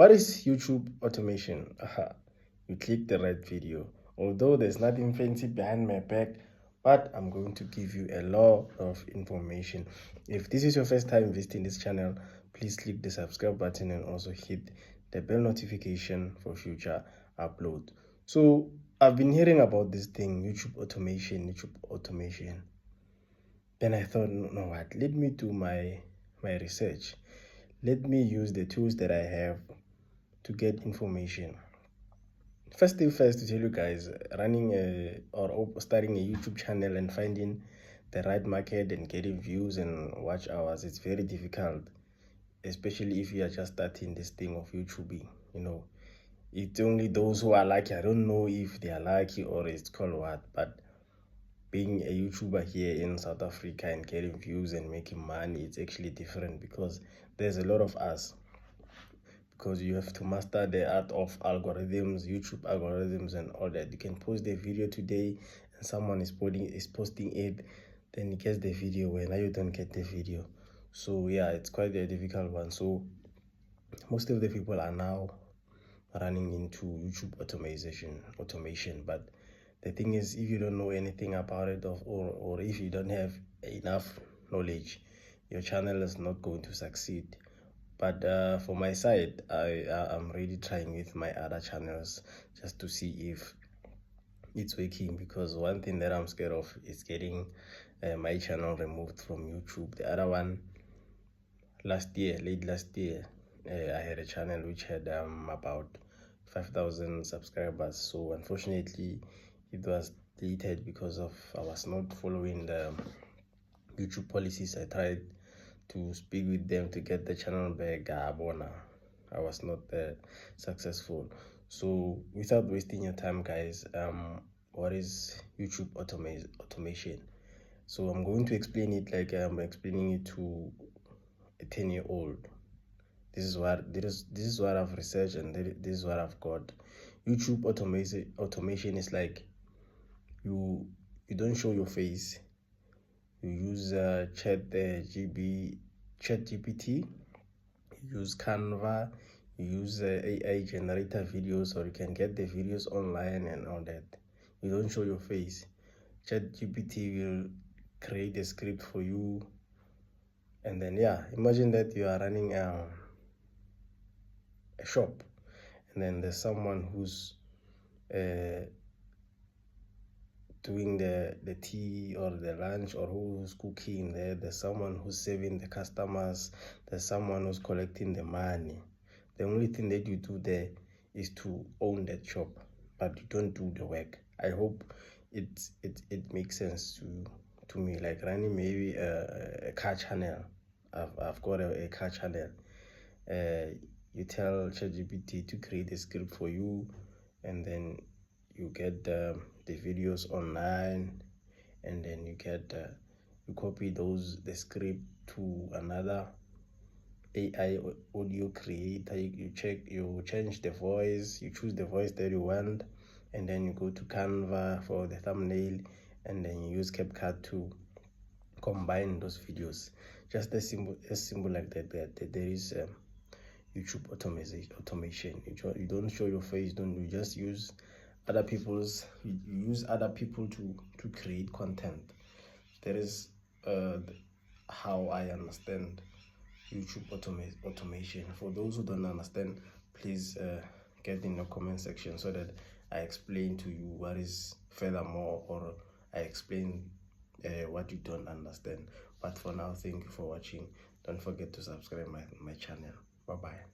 What is YouTube automation? Aha, you click the right video. Although there's nothing fancy behind my back, but I'm going to give you a lot of information. If this is your first time visiting this channel, please click the subscribe button and also hit the bell notification for future upload. So I've been hearing about this thing, YouTube automation. Then I thought, no what, let me do my research. Let me use the tools that I have to get information. First thing first, to tell you guys, running or starting a YouTube channel and finding the right market and getting views and watch hours, it's very difficult, especially if you are just starting this thing of YouTubing. It's only those who are lucky. I don't know if they are lucky or it's called what, but being a YouTuber here in South Africa and getting views and making money, it's actually different because there's a lot of us. Because you have to master the art of algorithms, YouTube algorithms and all that. You can post the video today and someone is posting it, then he gets the video when you don't get the video. So yeah, it's quite a difficult one. So most of the people are now running into YouTube automation. But the thing is, if you don't know anything about it or if you don't have enough knowledge, your channel is not going to succeed. But for my side, I'm really trying with my other channels just to see if it's working, because one thing that I'm scared of is getting my channel removed from YouTube. The other one, late last year, I had a channel which had about 5,000 subscribers. So unfortunately, it was deleted because of I was not following the YouTube policies. I tried to speak with them to get the channel back. I was not successful. So without wasting your time, guys, what is YouTube automation? So I'm going to explain it like I'm explaining it to a 10-year-old. This is what I've researched, and this is what I've got. YouTube automation is like you don't show your face. You use ChatGPT, you use Canva, you use AI generator videos, or you can get the videos online and all that. You don't show your face. ChatGPT will create a script for you, and then yeah, imagine that you are running a shop, and then there's someone who's doing the tea or the lunch, or who's cooking there. There's someone who's serving the customers. There's someone who's collecting the money. The only thing that you do there is to own that shop, but you don't do the work. I hope it makes sense to me. Like running maybe a car channel. I've got a car channel. You tell ChatGPT to create a script for you, and then you get the videos online, and then you get you copy the script to another AI audio creator. You change the voice, you choose the voice that you want, and then you go to Canva for the thumbnail, and then you use CapCut to combine those videos. Just as simple like that. There is YouTube automation. You don't show your face. You just use other people's. You use other people to create content. That is how I understand YouTube automation. For those who don't understand, please get in the comment section so that I explain to you what is furthermore, or I explain what you don't understand. But for now, thank you for watching. Don't forget to subscribe my channel. Bye bye.